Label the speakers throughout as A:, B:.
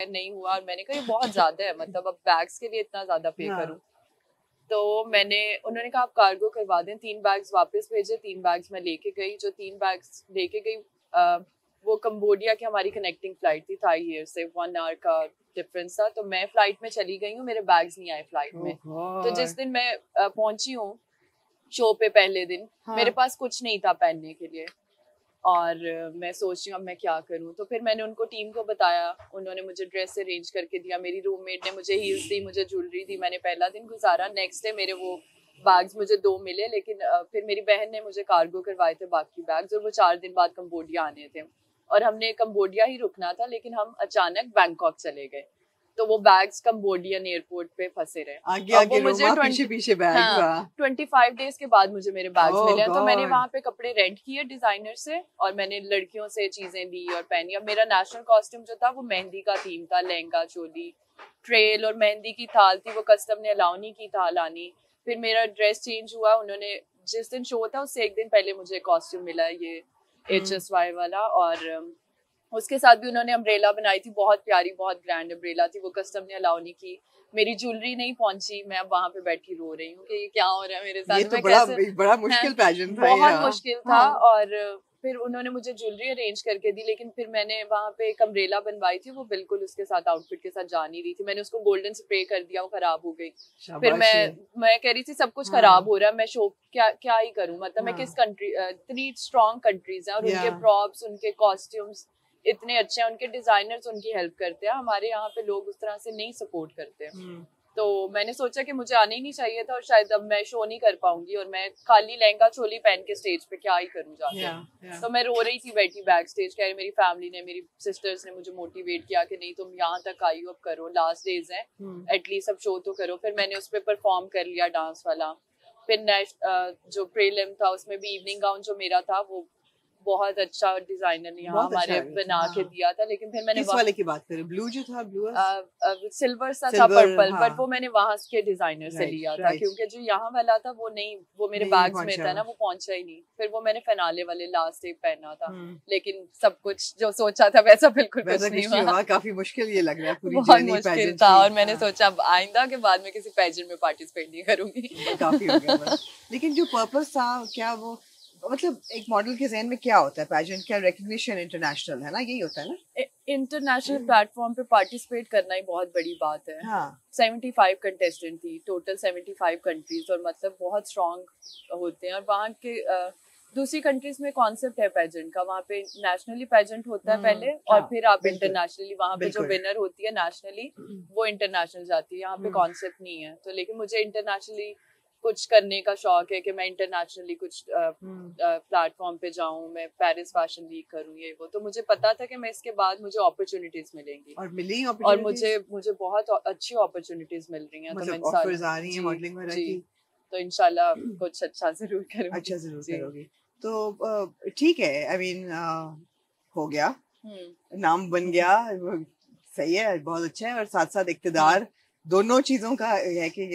A: नहीं हुआ और मैंने कहा ये बहुत ज्यादा है, मतलब अब बैग्स के लिए इतना ज्यादा पे करूं। तो उन्होंने कहा आप कार्गो करवा दें। 3 बैग्स वापस भेजे, 3 बैग्स मैं लेके गई। जो 3 बैग्स लेके गई वो कंबोडिया की हमारी कनेक्टिंग फ्लाइट थी थाई एयर से, 1 आवर का डिफरेंस था। तो मैं फ्लाइट में चली गई हूँ, मेरे बैग्स नहीं आए फ्लाइट में। तो जिस दिन मैं पहुंची हूँ शो पे पहले दिन, मेरे पास कुछ नहीं था पहनने के लिए और मैं सोच रही हूँ अब मैं क्या करूँ। तो फिर मैंने उनको टीम को बताया, उन्होंने मुझे ड्रेस अरेंज करके दिया, मेरी रूममेट ने मुझे हील्स दी, मुझे ज्वेलरी दी। मैंने पहला दिन गुजारा। नेक्स्ट डे मेरे वो बैग्स मुझे 2 मिले, लेकिन फिर मेरी बहन ने मुझे कार्गो करवाए थे बाकी बैग्स, और वो 4 दिन बाद कंबोडिया आने थे और हमने कंबोडिया ही रुकना था, लेकिन हम अचानक बैंकॉक चले गए। तो वो बैग्स कंबोडियन एयरपोर्ट पे फंसे रहे।
B: आगे आगे मुझे पीछे पीछे बैग्स।
A: हाँ, 25 डेज के बाद मुझे मेरे बैग्स मिले। तो मैंने वहाँ पे कपड़े रेंट किए डिजाइनर से और मैंने लड़कियों से चीजें ली और पहनी। अब मेरा नेशनल कॉस्ट्यूम जो था वो मेहंदी का थीम था, लहंगा चोली ट्रेल और मेहंदी की थाल थी, वो कस्टम ने अलाउ नहीं की था लानी। फिर मेरा ड्रेस चेंज हुआ, उन्होंने जिस दिन शो था उससे एक दिन पहले मुझे कॉस्ट्यूम मिला ये HSY वाला, और उसके साथ भी उन्होंने अम्ब्रेला बनाई थी, बहुत प्यारी बहुत ग्रैंड अम्ब्रेला थी, वो कस्टम ने अलाउ नहीं की। मेरी ज्वेलरी नहीं पहुंची, मैं अब वहां पे बैठी रो रही हूँ कि ये क्या हो रहा है मेरे साथ।
B: ये तो बड़ा मुश्किल पैजेंट था,
A: बहुत मुश्किल था। और फिर उन्होंने मुझे ज्वेलरी अरेंज करके दी, लेकिन फिर मैंने वहां पे एक अम्ब्रेला बनवाई थी, वो बिल्कुल उसके साथ आउटफिट के साथ जा नहीं रही थी। मैंने उसको गोल्डन स्प्रे कर दिया, वो खराब हो गई। फिर मैं कह रही थी सब कुछ खराब हो रहा है, मैं शो क्या ही करूं, मतलब मैं किस कंट्री, इतनी स्ट्रॉन्ग कंट्रीज हैं और उनके प्रॉप्स उनके कॉस्ट्यूम्स इतने अच्छे हैं, उनके डिजाइनर्स उनकी हेल्प करते हैं। हमारे यहाँ पे लोग उस तरह से नहीं सपोर्ट करते। तो मैंने सोचा कि मुझे आना ही नहीं चाहिए था और शायद अब मैं शो नहीं कर पाऊंगी और मैं खाली लहंगा चोली पहन के स्टेज पे क्या ही करूँ जाके। तो मैं रो रही थी बैठी बैक स्टेज। कह रही मेरी फैमिली ने, मेरी सिस्टर्स ने मुझे मोटिवेट किया कि नहीं तुम यहाँ तक आई हो, अब करो, लास्ट डेज है, एटलीस्ट अब शो तो करो। फिर मैंने उस पर परफॉर्म कर लिया डांस वाला। फिर जो प्रीलिम था उसमें भी इवनिंग गाउन जो मेरा था वो बहुत अच्छा डिजाइनर ने यहाँ हमारे बना के दिया था। लेकिन फिर मैंने
B: किस वाले की बात करें, ब्लू जो था, ब्लू
A: सिल्वर सा था, पर्पल, बट वो मैंने वहां के डिजाइनर से लिया था, क्योंकि जो यहाँ वाला था वो नहीं, वो मेरे बैग्स में था ना, वो पहुंचा ही नहीं। फिर वो मैंने फिनाले वाले लास्ट डे पहना था, लेकिन सब कुछ जो सोचा था वैसा बिल्कुल कुछ नहीं हुआ।
B: काफी मुश्किल ये लग रहा है, पूरी
A: बहुत मुश्किल था। और मैंने सोचा अब आइंदा के बाद में किसी पेजेंट में पार्टिसिपेट नहीं करूंगी।
B: काफी हो गया। लेकिन जो पर्पस था, क्या वो मतलब एक मॉडल के ज़हन में क्या होता है पेजेंट, क्या रिकॉग्निशन इंटरनेशनल है ना, यही होता है ना।
A: इंटरनेशनल प्लेटफॉर्म पे पार्टिसिपेट करना ही बहुत बड़ी बात है। 75 कंटेस्टेंट थी टोटल, 75 कंट्रीज, और मतलब बहुत स्ट्रॉन्ग होते हैं। और वहाँ के दूसरी कंट्रीज में कॉन्सेप्ट है पेजेंट का, वहाँ पे नेशनली पेजेंट होता है पहले और फिर आप इंटरनेशनली, वहाँ पे जो विनर होती है नेशनली वो इंटरनेशनल जाती है। यहाँ पे कॉन्सेप्ट नहीं है। तो लेकिन मुझे इंटरनेशनली कुछ करने का शौक है कि मैं इंटरनेशनली कुछ प्लेटफॉर्म पे जाऊं, मैं पेरिस फैशन वीक करूं, ये वो। तो मुझे पता था कि मैं इसके बाद मुझे अपॉर्चुनिटीज मिलेंगी
B: और मिली
A: और मुझे बहुत अच्छी अपॉर्चुनिटीज मिल रही हैं।
B: मतलब ऑफर्स आ रही हैं मॉडलिंग वगैरह की,
A: तो इंशाल्लाह कुछ अच्छा जरूर करूंगी।
B: अच्छा जरूर करोगी। तो ठीक है, आई मीन हो गया, नाम बन गया, सही है, बहुत अच्छा है। और साथ साथ इक्तिदार, दोनों चीजों का है कि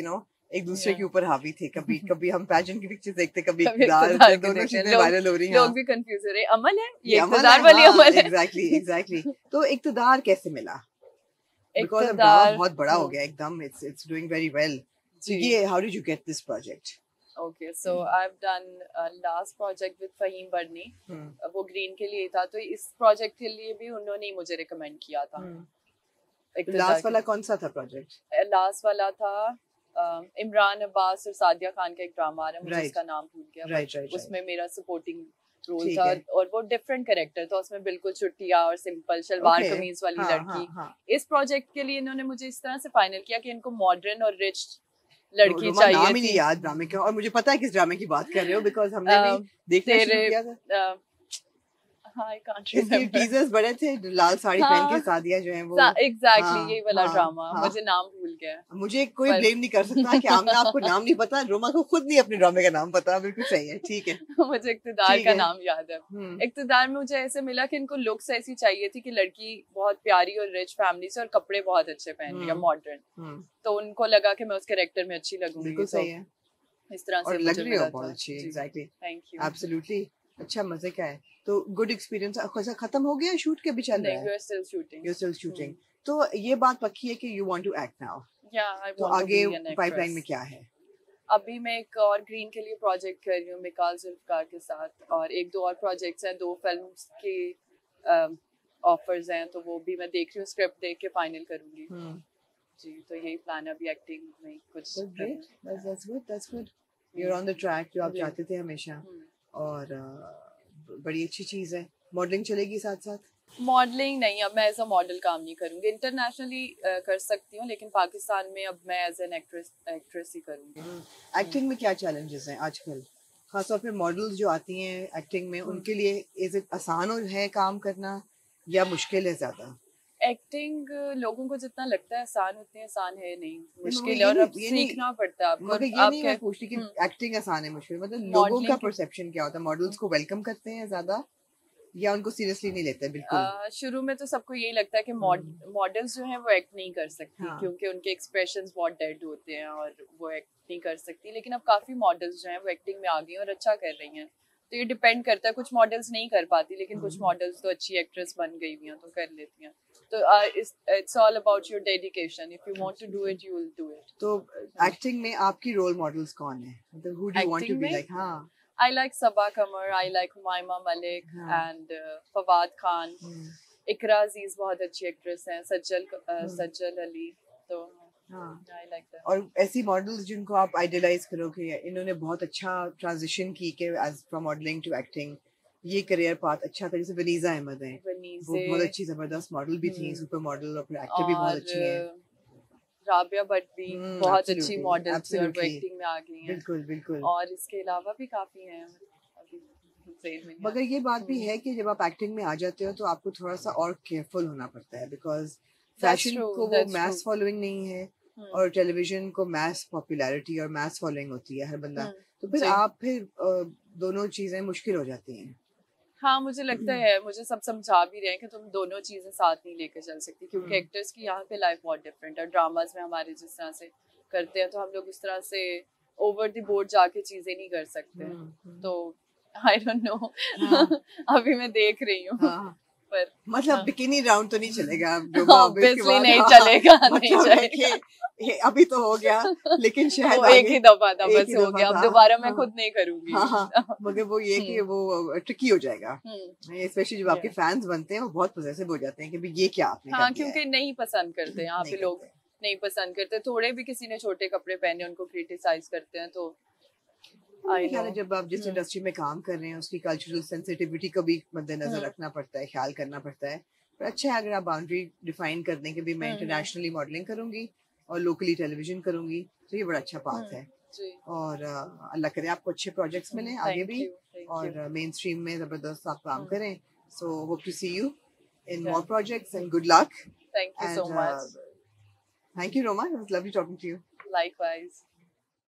B: एक दूसरे के ऊपर हावी थे। कभी कभी हम पैजेंट की पिक्चर्स देखते, कभी इक्तिदार, दोनों चीजें वायरल हो रही हैं।
A: लोग भी कंफ्यूज हो रहे हैं, अमल है ये इक्तिदार वाली अमल है।
B: एग्जैक्टली। तो इक्तिदार कैसे मिला? बिकॉज़ अब बहुत बड़ा हो गया एकदम, इट्स डूइंग वेरी वेल। ये how did you get this project?
A: Okay, so I've done last project with Faheem Burney, वो ग्रीन के लिए था। तो इस प्रोजेक्ट के लिए भी उन्होंने ही मुझे रिकमेंड किया था।
B: लास्ट वाला कौन सा था प्रोजेक्ट?
A: लास्ट वाला था इमरान अब्बास और सादिया खान का एक ड्रामा आ रहा है, मुझे उसका नाम भूल गया। उसमें मेरा सपोर्टिंग रोल था और वो डिफरेंट कैरेक्टर था। उसमें बिल्कुल छुट्टियां और सिंपल शलवार कमीज वाली लड़की। इस प्रोजेक्ट के लिए इन्होंने मुझे इस तरह से फाइनल किया कि इनको मॉडर्न और रिच लड़की चाहिए।
B: नाम ही नहीं याद ड्रामे का, और मुझे पता है किस ड्रामे की बात कर रहे हो, बिकॉज़ हमने भी देखना शुरू किया था।
A: I can't remember.
B: टीजर्स बड़े थे, लाल साड़ी पहन के सादिया जो है वो
A: एग्जैक्टली यही वाला ड्रामा। मुझे नाम भूल गया।
B: मुझे कोई ब्लेम नहीं कर सकता कि आमना आपको नाम नहीं पता, रोमा को खुद नहीं अपने ड्रामे का नाम पता। बिल्कुल सही है, ठीक है।
A: मुझे इक्तिदार का नाम याद है। इक्तिदार में मुझे ऐसे मिला कि इनको लुक्स ऐसी चाहिए थी कि लड़की बहुत प्यारी और रिच फैमिली से और कपड़े बहुत अच्छे पहन रही है, मॉडर्न। तो उनको लगा कि मैं उस कैरेक्टर में अच्छी लगूंगी।
B: बिल्कुल सही है,
A: इस तरह से
B: लग रही हो बहुत अच्छी। Exactly,
A: thank you.
B: एब्सोल्युटली, अच्छा मजे का है। तो गुड एक्सपीरियंस। खत्म हो गया शूट के? भी चल रहा है?
A: We are still shooting.
B: You are still shooting. तो ये बात पक्की है कि you want to act now? तो आगे पाइपलाइन में क्या है?
A: अभी मैं एक और ग्रीन के लिए प्रोजेक्ट कर रही हूँ मिकाल जुल्फकार के साथ, और एक दो और प्रोजेक्ट्स हैं, 2 फिल्म्स के ऑफर्स हैं, तो वो भी मैं देख रही हूँ, स्क्रिप्ट देख के फाइनल करूँगी। जी, तो यही प्लान है अभी एक्टिंग में कुछ।
B: That's good. You're on the track जो आप चाहते थे हमेशा, और बड़ी अच्छी चीज़ है। मॉडलिंग चलेगी साथ साथ?
A: मॉडलिंग नहीं, अब मैं एज अ मॉडल काम नहीं करूँगी, इंटरनेशनली कर सकती हूँ, लेकिन पाकिस्तान में अब मैं एज एन एक्ट्रेस ही करूँगी।
B: एक्टिंग में क्या चैलेंजेस हैं आजकल, खासतौर पे मॉडल्स जो आती हैं एक्टिंग में, उनके लिए इज इट आसान है काम करना या मुश्किल है ज़्यादा?
A: एक्टिंग लोगों को जितना लगता है आसान, उतनी आसान है नहीं, मुश्किल है, और अब सीखना पड़ता है आपको।
B: मगर ये नहीं मैं पूछती कि एक्टिंग आसान है मुश्किल, मतलब लोगों का परसेप्शन क्या होता है? मॉडल्स को वेलकम करते हैं ज्यादा या उनको सीरियसली नहीं लेते? बिल्कुल
A: शुरू में तो सबको यही लगता है कि मॉडल्स जो हैं वो एक्ट नहीं कर सकती, क्योंकि उनके एक्सप्रेशंस बहुत डेड होते हैं और वो एक्ट नहीं कर सकती, लेकिन अब काफी मॉडल्स जो हैं वो एक्टिंग में आ गई हैं और अच्छा कर रही हैं। तो ये डिपेंड करता है, कुछ मॉडल्स नहीं कर पाती, लेकिन कुछ मॉडल्स तो अच्छी एक्ट्रेस बन गई हुई हैं तो कर लेती हैं। तो it's all about your dedication, if you want to do it you will do it.
B: तो एक्टिंग में आपकी रोल मॉडल्स कौन है, मतलब who do you want to be like? हां,
A: I like Sabaa Qamar, I like Humayma Malik and Fawad Khan. Ikra Aziz बहुत अच्छी actress हैं, सज्जल अली, तो I like them.
B: और ऐसी मॉडल्स जिनको आप आइडियलाइज करो कि इन्होंने बहुत अच्छा ट्रांजिशन की के as from modelling to acting, ये करियर पाथ अच्छा था, जैसे वनीजा अहमद हैं, वो बहुत अच्छी जबरदस्त मॉडल भी थी, सुपर मॉडल, और एक्टर भी बहुत अच्छी हैं।
A: राबिया भट्ट भी बहुत अच्छी मॉडल थी और वो एक्टिंग में आ गई हैं।
B: बिल्कुल बिल्कुल।
A: और इसके अलावा भी काफी हैं अभी।
B: मगर ये बात भी है कि जब आप एक्टिंग में आ जाते हो तो आपको थोड़ा सा और केयरफुल होना पड़ता है, बिकॉज फैशन को वो मैस फॉलोइंग नहीं है, और टेलीविजन को मैस पॉपुलैरिटी और मैस फॉलोइंग होती है हर बंदा, तो फिर आप दोनों चीजें मुश्किल हो जाती हैं।
A: हाँ, मुझे लगता है, मुझे सब समझा भी रहे हैं कि तुम दोनों चीजें साथ नहीं लेकर चल सकती, क्योंकि एक्टर्स की यहाँ पे लाइफ बहुत डिफरेंट है। ड्रामाज में हमारे जिस तरह से करते हैं, तो हम लोग उस तरह से ओवर द बोर्ड जाके चीजें नहीं कर सकते। तो आई डोंट नो, अभी मैं देख रही हूँ, पर
B: मतलब बिकिनी राउंड तो नहीं चलेगा?
A: ऑब्वियसली नहीं चलेगा, नहीं चलेगा।
B: अभी तो हो गया, लेकिन शायद
A: एक ही दफा था, बस हो गया, अब दोबारा मैं खुद नहीं करूंगी।
B: मगर वो ये कि वो ट्रिकी हो जाएगा, स्पेशली जब आपके फैंस बनते हैं, वो बहुत पॉसेसिव हो जाते हैं कि भाई ये क्या आपने कर दिया है।
A: क्योंकि नहीं पसंद करते यहाँ पे लोग, नहीं पसंद करते, थोड़े भी किसी ने छोटे कपड़े पहने उनको क्रिटिसाइज करते हैं। तो
B: जब आप जिस इंडस्ट्री में काम कर रहे हैं उसकी कल्चरल सेंसिटिविटी को भी मद्देनजर रखना पड़ता है, ख्याल करना पड़ता है। पर अच्छा है अगर आप बाउंड्री डिफाइन कर दें कि भी मैं इंटरनेशनली मॉडलिंग करूंगी और लोकली टेलीविजन करूंगी, तो ये बड़ा अच्छा पाथ है। और अल्लाह करे आपको अच्छे प्रोजेक्ट्स मिलें आगे भी, और मेन स्ट्रीम में जबरदस्त आप काम करें। So hope to see you in more projects and good luck.
A: Thank you so much.
B: Thank you, Roma. It was lovely talking to you.
A: Likewise.